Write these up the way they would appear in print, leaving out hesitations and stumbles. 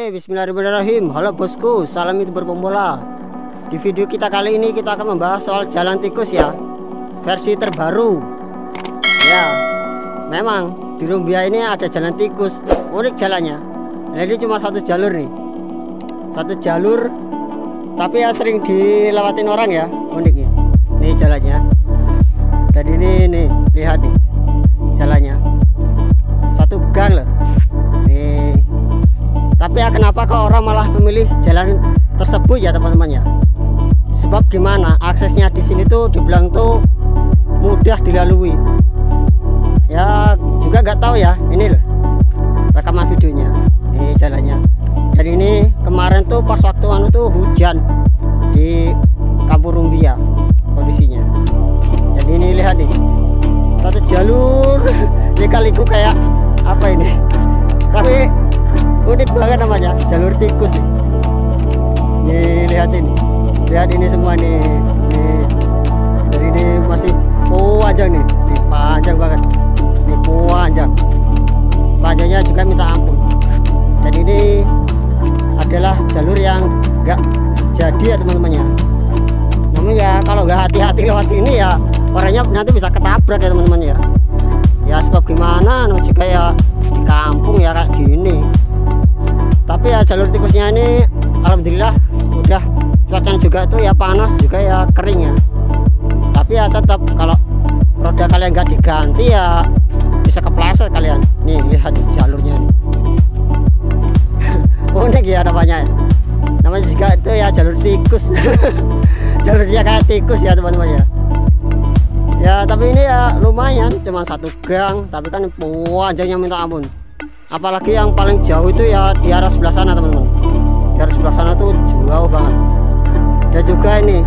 Oke, bismillahirrahmanirrahim. Halo bosku, salam youtuber pembola. Di video kita kali ini kita akan membahas soal jalan tikus ya, versi terbaru. Ya, memang di Rumbia ini ada jalan tikus, unik jalannya. Nah, ini cuma satu jalur nih, satu jalur, tapi ya sering dilewatin orang ya, uniknya. Ini jalannya. Dan ini nih, lihat nih jalannya, satu gang loh. Nih. Tapi ya kenapa kok orang malah memilih jalan tersebut ya teman-teman ya? Sebab gimana, aksesnya di sini tuh dibilang tuh mudah dilalui. Ya juga nggak tahu ya, ini loh rekaman videonya. Ini jalannya. Dan ini kemarin tuh pas waktu anu tuh hujan di Kampung Rumbia kondisinya. Dan ini lihat nih, satu jalur lika-liku kayak apa ini? Tapi unik banget namanya, jalur tikus nih. Nih lihatin, lihat ini semua nih. Nih dari ini masih panjang nih, panjang banget. Nih panjang, panjangnya juga minta ampun. Dan ini adalah jalur yang enggak jadi ya teman-teman ya. Namun ya kalau nggak hati-hati lewat sini ya orangnya nanti bisa ketabrak ya teman-teman ya. Ya sebab gimana, jika ya di kampung ya kayak gini. Tapi ya jalur tikusnya ini alhamdulillah udah cuacanya juga tuh ya panas juga ya kering ya. Tapi ya tetap kalau roda kalian nggak diganti ya bisa kepleset kalian. Nih lihat jalurnya nih. Unik ya namanya. Namanya juga itu ya jalur tikus. Jalurnya kayak tikus ya teman-teman ya. Ya tapi ini ya lumayan, cuma satu gang, tapi kan panjangnya minta ampun. Apalagi yang paling jauh itu ya di arah sebelah sana teman-teman. Di arah sebelah sana tuh jauh banget. Dan juga ini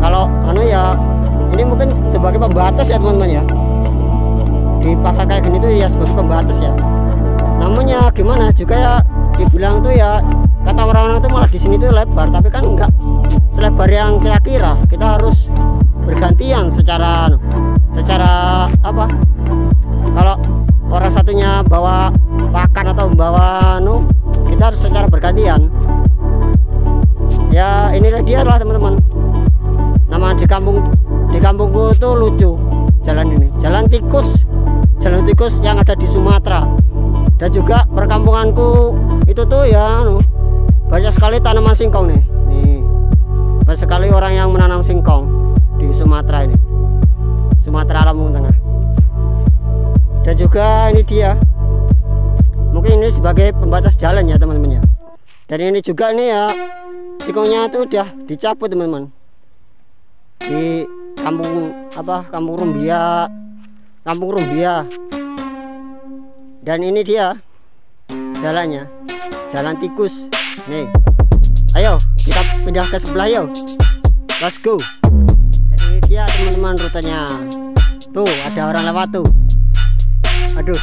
kalau anu ya, ini mungkin sebagai pembatas ya teman-teman ya. Dipasang kayak gini tuh ya sebagai pembatas ya. Namanya gimana juga ya, dibilang tuh ya kata orang-orang tuh malah di sini tuh lebar, tapi kan enggak selebar yang kira-kira. Kita harus bergantian secara apa? Kalau orang satunya bawa pakan atau bawa kita harus secara bergantian. Ya inilah dia lah teman-teman. Nama di kampungku tuh lucu jalan ini, jalan tikus yang ada di Sumatera. Dan juga perkampunganku itu tuh ya banyak sekali tanaman singkong nih. Banyak sekali orang yang menanam singkong di Sumatera ini, Sumatera Lampung Tengah. Dan juga ini dia, mungkin ini sebagai pembatas jalan ya teman-teman ya. Dan ini juga ini ya singkongnya itu udah dicabut teman-teman di Kampung Rumbia. Dan ini dia jalannya, jalan tikus nih. Ayo kita pindah ke sebelah yuk, let's go. Dan ini dia teman-teman rutenya. Tuh ada orang lewat tuh. Aduh,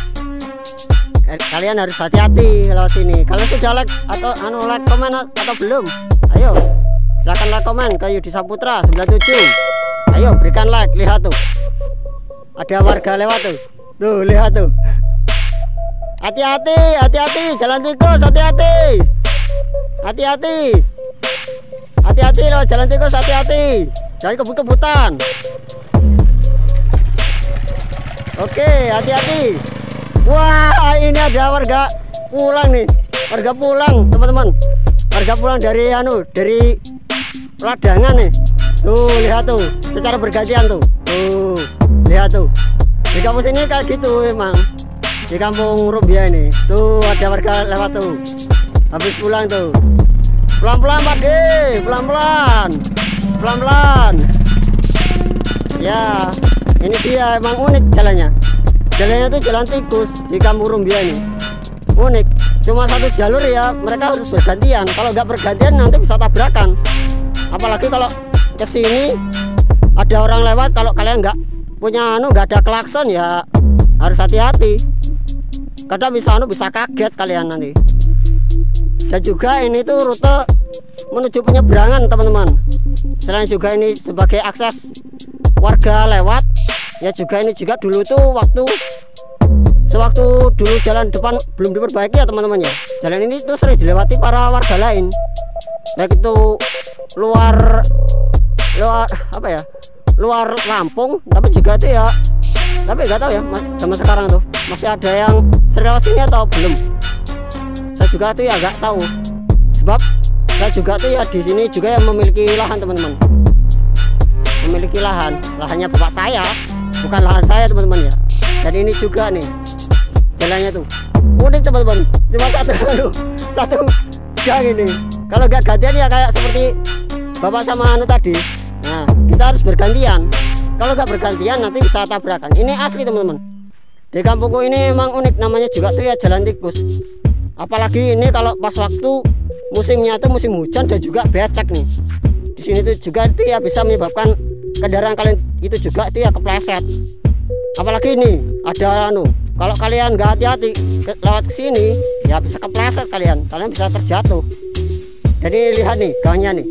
kalian harus hati-hati lewat sini. Kalian sudah like atau like komen atau belum? Ayo silahkan like komen ke Yudi Saputra 97. Ayo berikan like. Lihat tuh, ada warga lewat tuh. Tuh lihat tuh. Hati-hati jalan tikus, hati-hati lewat jalan tikus, hati-hati, jangan kebut-kebutan. Oke, hati-hati. Wah, ini ada warga pulang nih. Warga pulang, teman-teman. Warga pulang dari ladangan nih. Tuh, lihat tuh, secara bergantian tuh. Tuh, lihat tuh. Di kampus ini kayak gitu emang. Di Kampung Rumbia ini. Tuh, ada warga lewat tuh. Habis pulang tuh. Pelan-pelan, Pak D. Pelan-pelan. Ya. Ini dia emang unik jalannya. Jalannya tuh jalan tikus di Kampung Rumbia ini. Unik. Cuma satu jalur ya, mereka harus bergantian. Kalau nggak bergantian nanti bisa tabrakan. Apalagi kalau kesini ada orang lewat, kalau kalian nggak punya nggak ada klakson ya harus hati-hati. Kadang bisa kaget kalian nanti. Dan juga ini tuh rute menuju penyeberangan teman-teman. Selain juga ini sebagai akses warga lewat, ya juga ini juga dulu tuh waktu sewaktu dulu jalan depan belum diperbaiki ya teman-teman ya, jalan ini tuh sering dilewati para warga lain, baik itu luar apa ya, luar Lampung, tapi juga itu ya, tapi nggak tahu ya zaman sekarang tuh masih ada yang sering lewat sini atau belum. Saya juga tuh ya nggak tahu, sebab saya juga tuh ya di sini juga yang memiliki lahan teman-teman, memiliki lahannya bapak saya, bukan lahan saya teman-teman ya. Dan ini juga nih jalannya tuh unik teman-teman, cuma satu gang ini. Kalau nggak gantian ya kayak seperti bapak sama anu tadi, nah kita harus bergantian. Kalau nggak bergantian nanti bisa tabrakan. Ini asli teman-teman, di kampungku ini emang unik, namanya juga tuh ya jalan tikus. Apalagi ini kalau pas waktu musimnya tuh musim hujan dan juga becek nih. Di sini tuh juga itu ya bisa menyebabkan kendaraan kalian itu juga itu ya kepleset. Apalagi ini ada anu, kalau kalian nggak hati-hati lewat ke sini ya bisa kepleset kalian bisa terjatuh. Jadi lihat nih gangnya nih.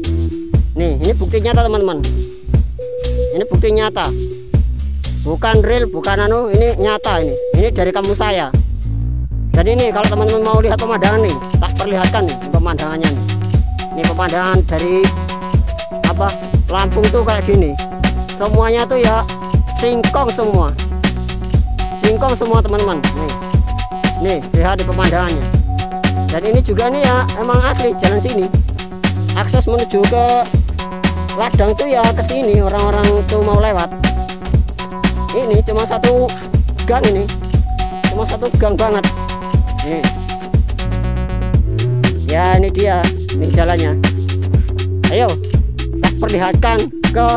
Nih, ini bukti nyata teman-teman. Ini bukti nyata. Bukan real, bukan anu, ini nyata ini. Ini dari kampung saya. Dan ini kalau teman-teman mau lihat pemandangan nih, tak perlihatkan nih pemandangannya nih. Ini pemandangan dari apa? Lampung tuh kayak gini. Semuanya tuh ya singkong semua. Singkong semua teman-teman. Nih, lihat di pemandangannya. Dan ini juga nih ya emang asli jalan sini. Akses menuju ke ladang tuh ya ke sini, orang-orang tuh mau lewat. Ini cuma satu gang ini. Cuma satu gang banget. Nih. Ya ini dia, nih jalannya. Ayo, tak perlihatkan ke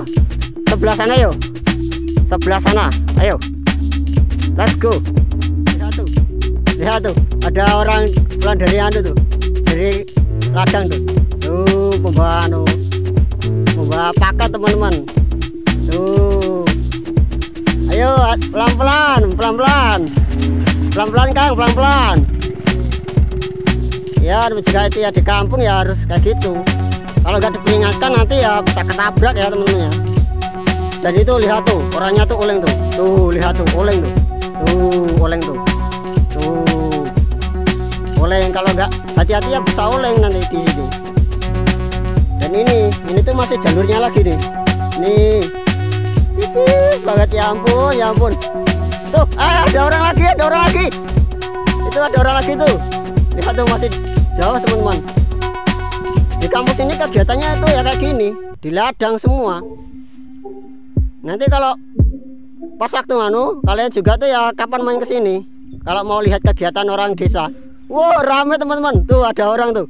sebelah sana yuk. Sebelah sana, ayo. Let's go. Lihat tuh, ada orang pulang dari anu tuh, dari ladang tuh. Tuh pembawa anu, pembawa paket teman-teman. Tuh. Ayo pelan-pelan, pelan-pelan. Pelan-pelan Kang, pelan-pelan. Ya juga itu ya di kampung ya harus kayak gitu. Kalau nggak diperingatkan nanti ya bisa ketabrak ya teman-teman ya. Dan itu lihat tuh, orangnya tuh oleng tuh. Tuh lihat tuh, oleng tuh. Tuh oleng tuh. Tuh oleng, kalau nggak hati-hati ya bisa oleng nanti di sini. Dan ini tuh masih jalurnya lagi nih. Nih. Banget ya ampun, ya ampun. Tuh, ada orang lagi, ada orang lagi. Itu ada orang lagi tuh. Lihat tuh masih jauh teman-teman. Di kampus ini kegiatannya itu ya kayak gini, di ladang semua. Nanti kalau pas waktu anu, kalian juga tuh ya kapan main ke sini. Kalau mau lihat kegiatan orang desa. Wow, rame teman-teman. Tuh ada orang tuh.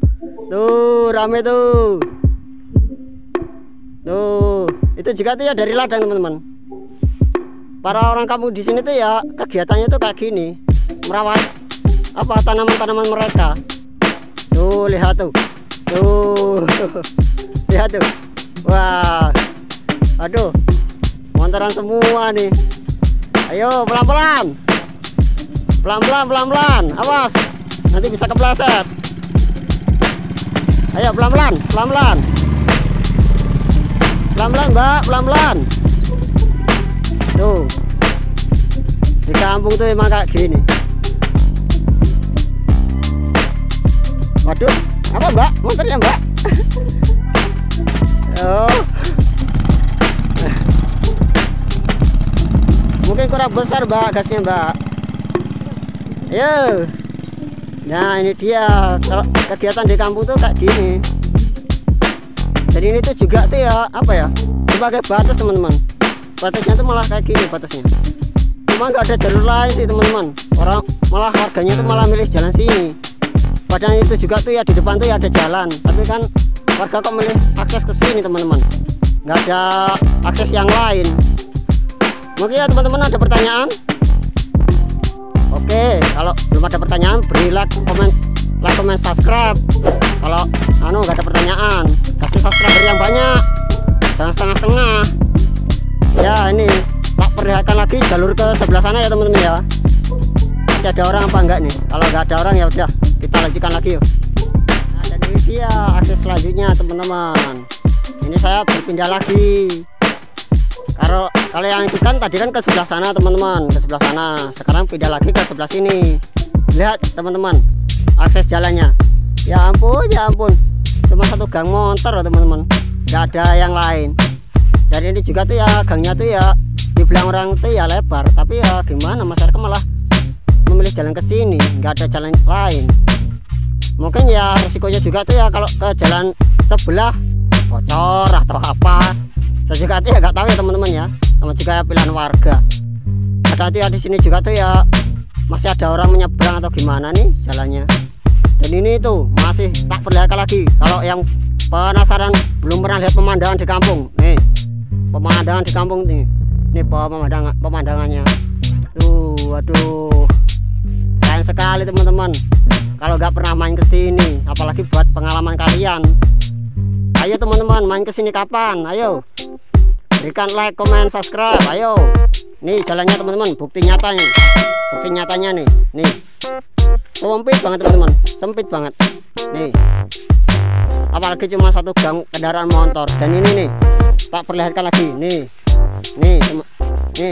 Tuh, rame tuh. Tuh, itu juga tuh ya dari ladang teman-teman. Para orang kampung di sini tuh ya kegiatannya tuh kayak gini, merawat apa tanaman-tanaman mereka. Tuh lihat tuh, tuh lihat tuh, wah, aduh, montaran semua nih. Ayo pelan-pelan, pelan-pelan, pelan-pelan, awas, nanti bisa kepleset. Ayo pelan-pelan, pelan-pelan, pelan-pelan Mbak, pelan-pelan. Tuh, di kampung tuh emang kayak gini. Waduh, apa Mbak? Motornya Mbak? Oh, mungkin kurang besar Mbak gasnya Mbak. Ayo. Nah ini dia, kalau kegiatan di kampung tuh kayak gini. Jadi ini tuh juga tuh ya apa ya? Sebagai batas teman-teman. Batasnya tuh malah kayak gini batasnya. Cuma nggak ada jalur lain sih teman-teman. Orang malah warganya tuh malah milih jalan sini. Padahal itu juga tuh ya di depan tuh ya ada jalan. Tapi kan warga kok milih akses ke sini teman-teman. Nggak ada akses yang lain. Mungkin ya teman-teman ada pertanyaan. Oke, kalau belum ada pertanyaan beri like, komen, subscribe. Kalau nggak ada pertanyaan, kasih subscriber yang banyak. Jangan setengah-setengah. Ya ini tak perlihatkan lagi jalur ke sebelah sana ya teman-teman ya. Masih ada orang apa enggak nih? Kalau nggak ada orang ya udah kita lanjutkan lagi yuk. Nah, dan ini dia akses selanjutnya teman-teman. Ini saya berpindah lagi Kalau yang itu kan tadi kan ke sebelah sana teman-teman, ke sebelah sana. Sekarang pindah lagi ke sebelah sini. Lihat teman-teman, akses jalannya. Ya ampun, ya ampun. Cuma satu gang motor loh teman-teman, nggak ada yang lain. Dan ini juga tuh ya gangnya tuh ya dibilang orang tuh ya lebar, tapi ya gimana, masyarakat malah memilih jalan ke sini, nggak ada jalan lain. Mungkin ya resikonya juga tuh ya kalau ke jalan sebelah bocor atau apa. Saya juga tuh ya nggak tahu ya teman-teman ya. Sama juga ya pilihan warga. Ada tuh ya di sini juga tuh ya masih ada orang menyeberang atau gimana nih jalannya. Dan ini tuh masih tak perlihatkan lagi. Kalau yang penasaran belum pernah lihat pemandangan di kampung, nih pemandangan di kampung nih, ini pemandangannya tuh, waduh, sayang sekali teman-teman kalau nggak pernah main ke sini, apalagi buat pengalaman kalian. Ayo teman-teman, main ke sini kapan? Ayo berikan like, comment, subscribe. Ayo, nih jalannya teman-teman, bukti nyatanya nih sempit banget teman-teman, sempit banget nih, apalagi cuma satu gang kendaraan motor. Dan ini nih tak perlihatkan lagi nih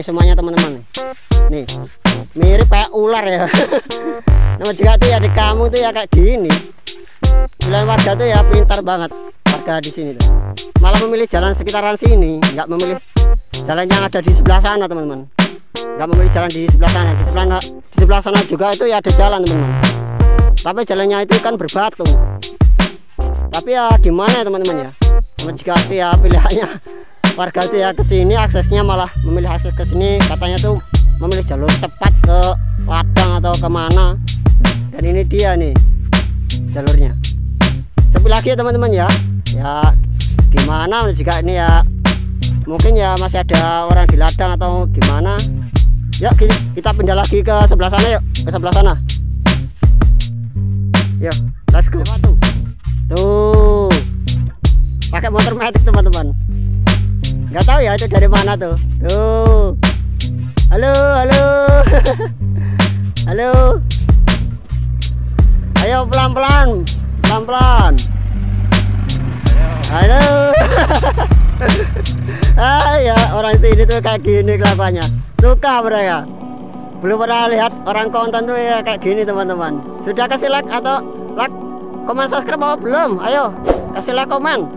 semuanya teman-teman nih mirip kayak ular ya. Nama juga tuh ya di kampung tuh ya kayak gini. Jalan warga tuh ya pintar banget warga di sini tuh, malah memilih jalan sekitaran sini, nggak memilih jalan yang ada di sebelah sana teman-teman. Nggak memilih jalan di sebelah sana. Di sebelah sana juga itu ya ada jalan teman-teman, tapi jalannya itu kan berbatu. Tapi ya gimana ya teman-teman ya, jika ya pilihannya warga itu ya ke sini, aksesnya malah memilih akses ke sini, katanya tuh memilih jalur cepat ke ladang atau kemana. Dan ini dia nih jalurnya. Sepi lagi ya teman-teman ya. Ya gimana jika ini ya, mungkin ya masih ada orang di ladang atau gimana. Yuk kita pindah lagi ke sebelah sana, yuk ke sebelah sana. Yuk, let's go. Tuh, pakai motor metik teman-teman. Nggak tahu ya itu dari mana tuh. Tuh, halo, halo, halo. Ayo pelan-pelan, pelan-pelan. Halo. Ya orang sini tuh kayak gini kelakuannya. Suka mereka. Belum pernah lihat orang konten tuh ya kayak gini teman-teman. Sudah kasih like atau like, komen, subscribe apa belum? Ayo kasih like, komen.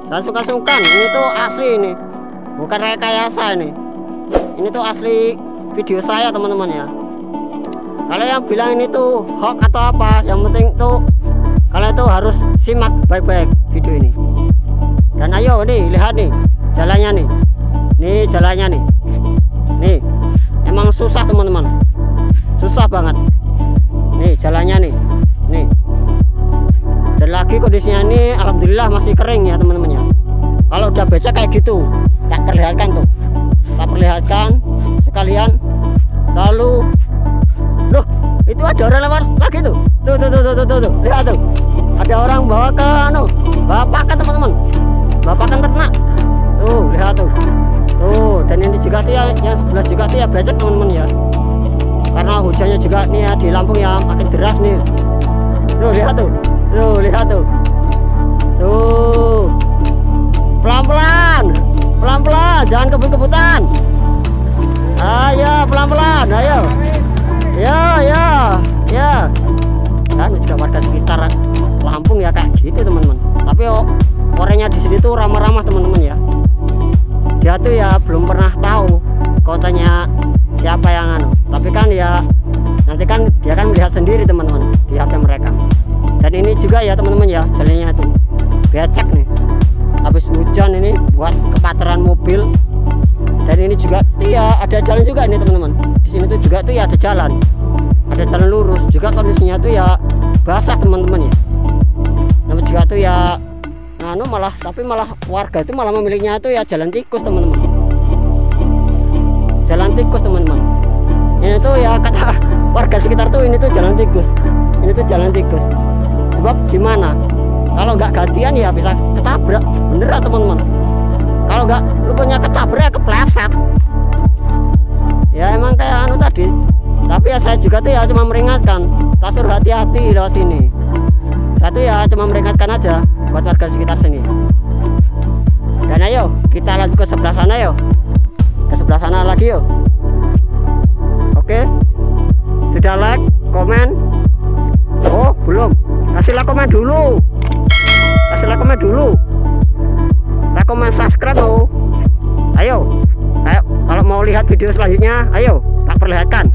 Jangan sungkan-sungkan. Ini tuh asli ini, bukan rekayasa ini. Ini tuh asli video saya teman-teman ya. Kalau yang bilang ini tuh hoax atau apa, yang penting tuh kalian tuh harus simak baik-baik video ini. Dan ayo nih lihat nih jalannya nih jalannya nih emang susah teman-teman, susah banget nih jalannya nih. Dan lagi kondisinya ini alhamdulillah masih kering ya teman-teman ya. Kalau udah becek kayak gitu tak perlihatkan tuh, tak perlihatkan sekalian. Lalu loh, itu ada orang lewat lagi tuh, tuh lihat tuh, ada orang bawa ke bapak kan teman-teman, bapak kan ternak tuh, lihat tuh. Dan ini juga tuh ya, yang sebelah juga tuh ya becek teman-teman ya, karena hujannya juga nih ya di Lampung ya makin deras nih. Tuh lihat tuh, lihat tuh, pelan-pelan, jangan kebut-kebutan. Ayo pelan-pelan, ayo. Ya. Kan juga warga sekitar Lampung ya kayak gitu teman-teman. Tapi orangnya di sini tuh ramah-ramah teman-teman ya. Dia tuh ya belum pernah tahu kotanya siapa yang tapi kan ya nanti kan dia kan melihat sendiri teman-teman di HP mereka. Dan ini juga ya teman-teman ya, jalannya tuh becek nih. Habis hujan ini buat kepateran mobil. Dan ini juga ya ada jalan juga nih teman-teman. Di sini tuh juga tuh ya ada jalan lurus juga, kondisinya tuh ya basah teman-teman ya. Namun juga tuh ya malah warga itu malah memilihnya tuh ya jalan tikus teman-teman. Jalan tikus teman-teman. Ini tuh ya kata warga sekitar tuh ini tuh jalan tikus. Ini tuh jalan tikus. Sebab gimana? Kalau nggak gantian ya bisa ketabrak, bener ya teman-teman. Kalau nggak lu punya ketabrak kepleset. Ya emang kayak tadi. Tapi ya saya juga tuh ya cuma meringatkan, tak suruh hati-hati lewat sini. Saya tuh ya cuma meringatkan aja buat warga sekitar sini. Dan ayo kita lanjut ke sebelah sana yuk, ke sebelah sana lagi yuk. Oke, sudah like, komen? Oh belum, kasihlah komen dulu, kasihlah komen dulu, like, komen, subscribe oh. Ayo, kalau mau lihat video selanjutnya, ayo tak perlihatkan.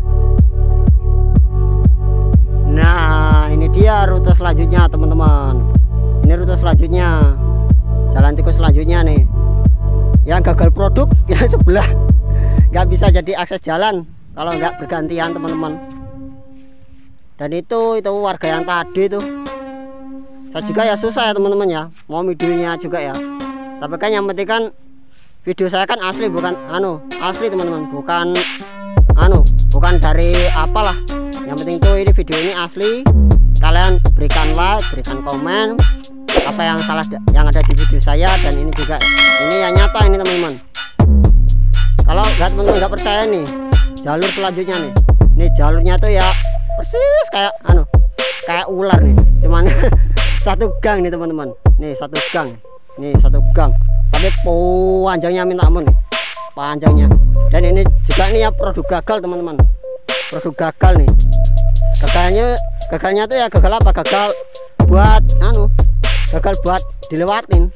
Nah ini dia rute selanjutnya teman-teman, ini rute selanjutnya, jalan tikus selanjutnya nih. Yang gagal produk yang sebelah nggak bisa jadi akses jalan kalau nggak bergantian teman-teman. Dan itu warga yang tadi tuh, saya juga ya susah ya teman-teman ya, mau videonya juga ya. Tapi kan yang penting kan video saya kan asli, bukan asli teman-teman, bukan dari apalah. Yang penting tuh ini video ini asli. Kalian berikan like, berikan komen apa yang salah yang ada di video saya, dan ini juga ini yang nyata ini teman-teman. Kalau teman-teman nggak percaya nih, jalur selanjutnya nih jalurnya tuh ya persis kayak kayak ular nih, cuman satu gang nih teman-teman, nih satu gang, tapi panjangnya minta ampun nih, panjangnya. Dan ini juga nih ya produk gagal teman-teman, produk gagal nih. Gagalnya tuh ya gagal apa? Gagal buat gagal buat dilewatin.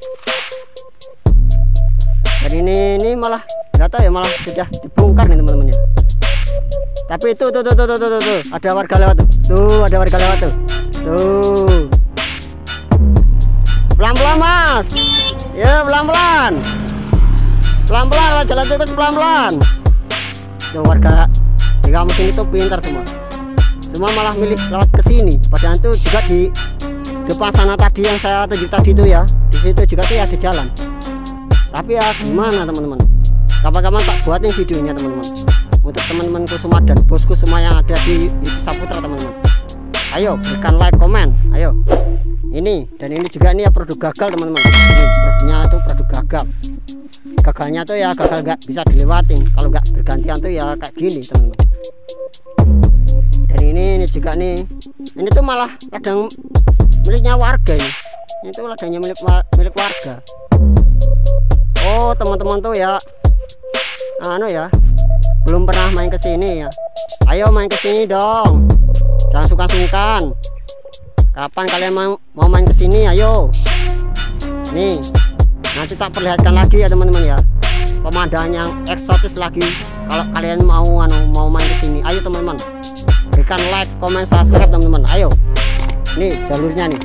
Dan ini malah nggak tahu ya, malah sudah dibongkar nih teman-teman ya. Tapi itu tuh ada warga lewat tuh, ada warga lewat tuh. Pelan-pelan mas, ya pelan-pelan jalan tikus, pelan-pelan. Tuh warga di kampung sini tuh pintar semua malah milih lewat ke sini. Padahal tuh juga di depan sana tadi yang saya tunjuk tadi itu ya, di situ juga tuh ya ada jalan. Tapi ya gimana teman-teman, kapan-kapan tak buatin videonya teman-teman, untuk teman-temanku semua dan bosku semua yang ada di Saputra teman-teman. Ayo berikan like, komen, ayo. Ini dan ini juga ini ya produk gagal teman-teman. Ini produknya tuh produk gagal. Gagalnya tuh ya gagal nggak bisa dilewatin kalau nggak bergantian tuh ya kayak gini teman-teman. Dan ini juga nih, ini tuh malah ladang miliknya warga ini. Ini tuh ladangnya milik warga. Oh teman-teman tuh ya ya belum pernah main ke sini ya, ayo main ke sini dong, jangan sungkan-sungkan. Kapan kalian mau main ke sini? Ayo nih, nanti tak perlihatkan lagi ya teman-teman ya, pemandangan yang eksotis lagi. Kalau kalian mau main ke sini, ayo teman-teman, berikan like, komen, subscribe teman-teman. Ayo nih jalurnya nih,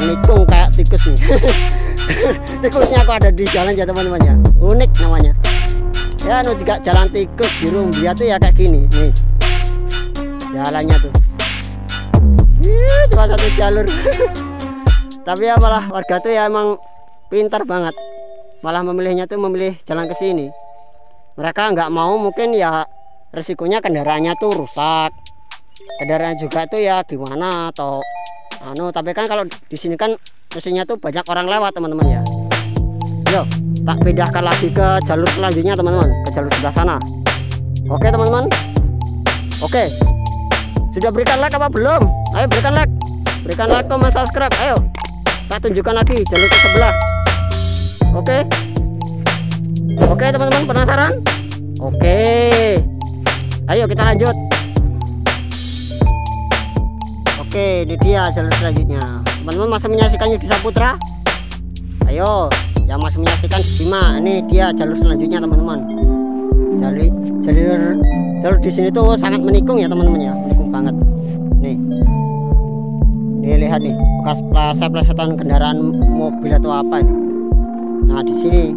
menikung kayak tikus nih. Tikusnya kok ada di jalan ya teman-teman ya, unik namanya ya. Juga jalan tikus di Rumbia tuh ya kayak gini nih jalannya tuh, cuma satu jalur. Tapi ya malah warga tuh ya emang pintar banget, malah memilihnya tuh memilih jalan ke sini. Mereka nggak mau, mungkin ya resikonya kendaraannya tuh rusak, kendaraan juga tuh ya gimana atau tapi kan kalau di sini kan mesinnya tuh banyak orang lewat teman-teman ya. Yo tak pindahkan lagi ke jalur selanjutnya teman-teman, ke jalur sebelah sana. Oke teman-teman, oke, sudah berikan like apa belum? Ayo berikan like, komen, subscribe. Ayo tak tunjukkan lagi jalur ke sebelah. Oke teman-teman, penasaran? Oke, ayo kita lanjut. Oke, ini dia jalur selanjutnya teman-teman. Masih menyaksikan Yudi Saputra? Ayo yang masih menyaksikan simak, ini dia jalur selanjutnya teman-teman. Jalur di sini tuh sangat menikung ya teman-teman ya, menikung banget. Nih lihat nih bekas plesetan kendaraan mobil atau apa ini. Nah di sini,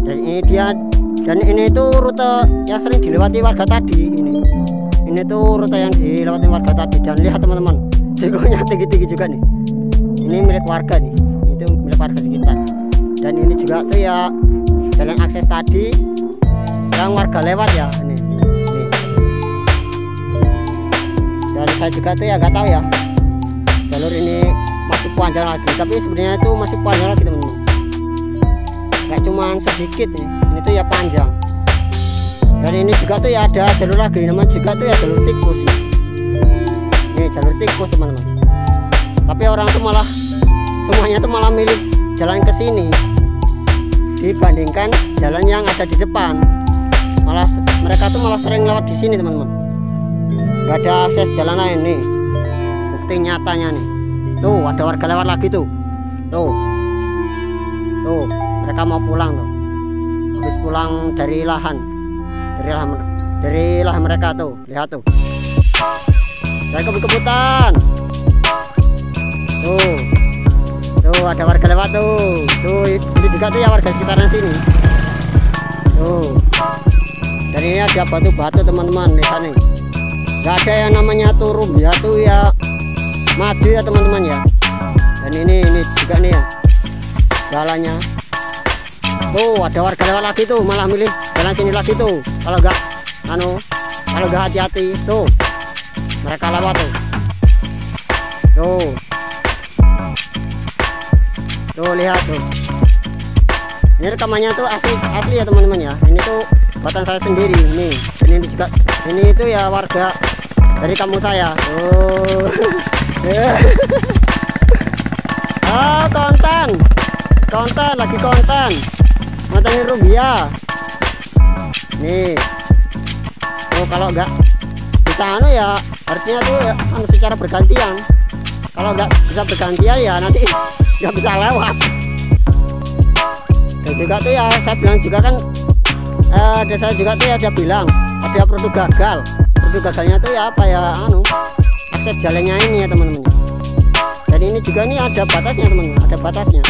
dan ini dia, dan ini tuh rute yang sering dilewati warga tadi. Ini tuh rute yang dilewati warga tadi. Dan lihat teman-teman, sikonya tinggi-tinggi juga nih. Ini milik warga nih, itu milik warga sekitar. Dan ini juga tuh ya jalan akses tadi yang warga lewat ya. Ini. Dan saya juga tuh ya nggak tahu ya, jalur ini masih panjang lagi, tapi sebenarnya itu masih panjang lagi teman-teman, nggak cuman sedikit nih, ini tuh ya panjang. Dan ini juga tuh ya ada jalur lagi, namanya juga tuh ya jalur tikus nih. Ini jalur tikus teman-teman, tapi orang tuh malah semuanya tuh malah milih jalan ke sini. dibandingkan jalan yang ada di depan. Malah mereka tuh malah sering lewat di sini teman-teman. Nggak ada akses jalan lain nih. Bukti nyatanya nih. Tuh ada warga lewat lagi tuh. Tuh mereka mau pulang tuh. Habis pulang dari lahan mereka tuh. Lihat tuh. Saya kebut-kebutan. Tuh ada warga lewat tuh. Ini juga tuh ya warga sekitaran sini. Tuh. Dan ini ada batu-batu teman-teman di sana. Gak ada yang namanya turun ya tuh ya maju ya teman-teman ya. Dan ini juga nih ya jalannya. Tuh ada warga lewat lagi tuh, malah milih jalan sini lagi tuh. Kalau nggak hati-hati tuh mereka lewat tuh. Tuh lihat tuh. Ini rekamannya tuh asli ya teman-teman ya. Ini tuh buatan saya sendiri nih. Dan ini juga itu ya warga dari kampung saya. Konten lagi konten ini Rumbia nih. Kalau nggak bisa ya harusnya tuh ya secara bergantian. Kalau nggak bisa bergantian ya nanti nggak bisa lewat. Dan juga tuh ya saya bilang juga kan saya juga tuh ya ada bilang ada produk gagalnya tuh ya apa ya akses jalannya ini ya teman-teman. Dan ini juga nih ada batasnya teman-teman, ada batasnya.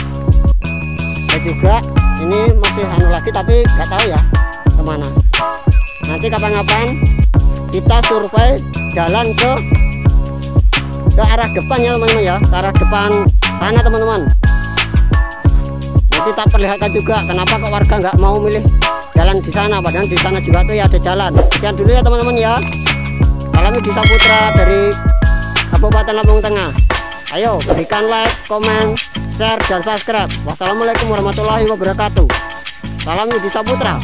Dan juga ini masih lagi tapi nggak tahu ya kemana. Nanti kapan-kapan kita survei jalan ke arah depan ya teman-teman ya, ke arah depan sana teman-teman. Nanti tak perlihatkan juga kenapa kok warga nggak mau milih jalan di sana, padahal di sana juga tuh ya ada jalan. Sekian dulu ya teman-teman ya. Salam Yudi Saputra dari Kabupaten Lampung Tengah. Ayo berikan like, komen, share, dan subscribe. Wassalamualaikum warahmatullahi wabarakatuh. Salam Yudi Saputra.